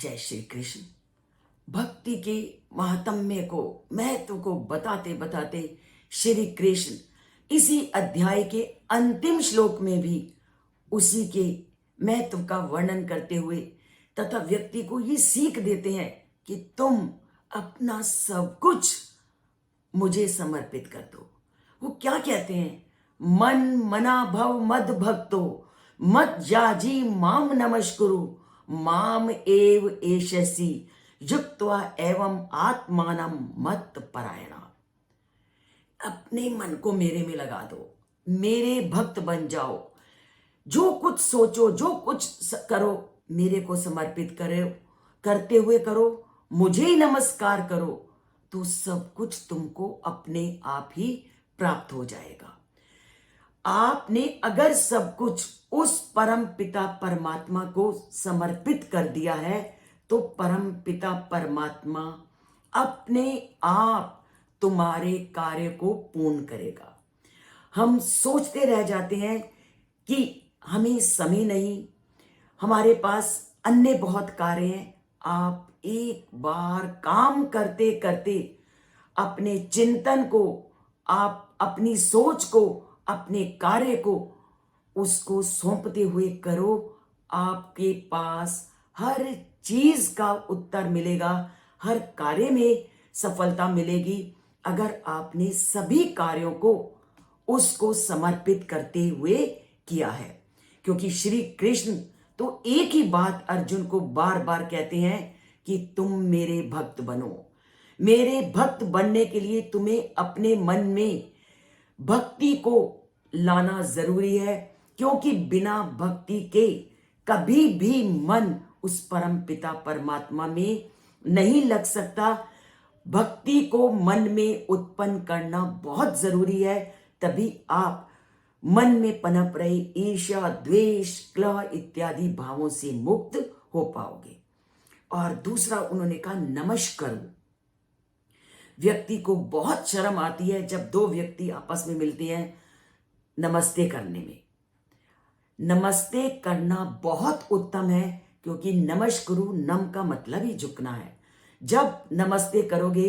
जय श्री कृष्ण। भक्ति के महात्म्य को, महत्व को बताते बताते श्री कृष्ण इसी अध्याय के अंतिम श्लोक में भी उसी के महत्व का वर्णन करते हुए तथा व्यक्ति को ये सीख देते हैं कि तुम अपना सब कुछ मुझे समर्पित कर दो। वो क्या कहते हैं? मन मना भव मद भक्तो मत जाजी माम नमस्कुरु माम एव एषसि युक्त्वा एवं आत्मानं मत परायणा। अपने मन को मेरे में लगा दो, मेरे भक्त बन जाओ। जो कुछ सोचो, जो कुछ करो, मेरे को समर्पित करो, करते हुए करो, मुझे ही नमस्कार करो, तो सब कुछ तुमको अपने आप ही प्राप्त हो जाएगा। आपने अगर सब कुछ उस परम पिता परमात्मा को समर्पित कर दिया है तो परम पिता परमात्मा अपने आप तुम्हारे कार्य को पूर्ण करेगा। हम सोचते रह जाते हैं कि हमें समय नहीं, हमारे पास अन्य बहुत कार्य हैं। आप एक बार काम करते करते अपने चिंतन को, आप अपनी सोच को, अपने कार्य को उसको सौंपते हुए करो। आपके पास हर चीज का उत्तर मिलेगा, हर कार्य में सफलता मिलेगी अगर आपने सभी कार्यों को उसको समर्पित करते हुए किया है। क्योंकि श्री कृष्ण तो एक ही बात अर्जुन को बार बार कहते हैं कि तुम मेरे भक्त बनो। मेरे भक्त बनने के लिए तुम्हें अपने मन में भक्ति को लाना जरूरी है, क्योंकि बिना भक्ति के कभी भी मन उस परम पिता परमात्मा में नहीं लग सकता। भक्ति को मन में उत्पन्न करना बहुत जरूरी है, तभी आप मन में पनप रहे ईर्ष्या, द्वेष, क्लह इत्यादि भावों से मुक्त हो पाओगे। और दूसरा उन्होंने कहा नमस्कार। व्यक्ति को बहुत शर्म आती है जब दो व्यक्ति आपस में मिलते हैं नमस्ते करने में। नमस्ते करना बहुत उत्तम है, क्योंकि नमस्कुरु, नम का मतलब ही झुकना है। जब नमस्ते करोगे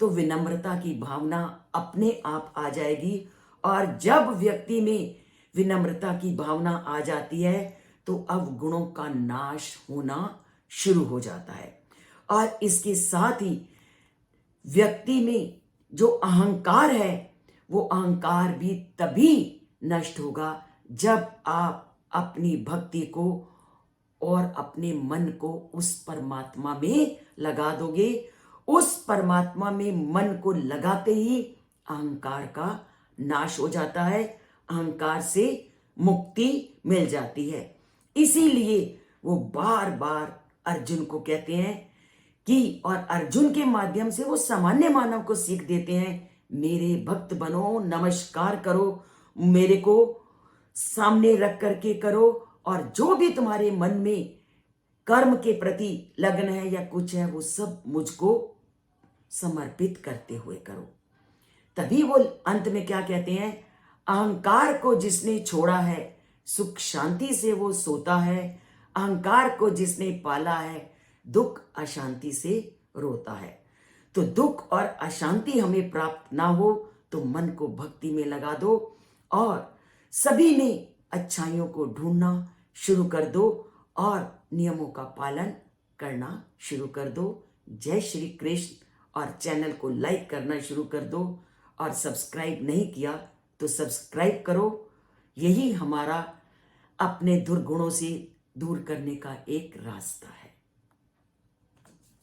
तो विनम्रता की भावना अपने आप आ जाएगी, और जब व्यक्ति में विनम्रता की भावना आ जाती है तो अवगुणों का नाश होना शुरू हो जाता है। और इसके साथ ही व्यक्ति में जो अहंकार है वो अहंकार भी तभी नष्ट होगा जब आप अपनी भक्ति को और अपने मन को उस परमात्मा में लगा दोगे। उस परमात्मा में मन को लगाते ही अहंकार का नाश हो जाता है, अहंकार से मुक्ति मिल जाती है। इसीलिए वो बार बार अर्जुन को कहते हैं कि, और अर्जुन के माध्यम से वो सामान्य मानव को सीख देते हैं, मेरे भक्त बनो, नमस्कार करो, मेरे को सामने रख करके करो, और जो भी तुम्हारे मन में कर्म के प्रति लगन है या कुछ है वो सब मुझको समर्पित करते हुए करो। तभी वो अंत में क्या कहते हैं, अहंकार को जिसने छोड़ा है सुख शांति से वो सोता है, अहंकार को जिसने पाला है दुख अशांति से रोता है। तो दुख और अशांति हमें प्राप्त ना हो तो मन को भक्ति में लगा दो और सभी में अच्छाइयों को ढूंढना शुरू कर दो और नियमों का पालन करना शुरू कर दो। जय श्री कृष्ण। और चैनल को लाइक करना शुरू कर दो, और सब्सक्राइब नहीं किया तो सब्सक्राइब करो। यही हमारा अपने दुर्गुणों से दूर करने का एक रास्ता है।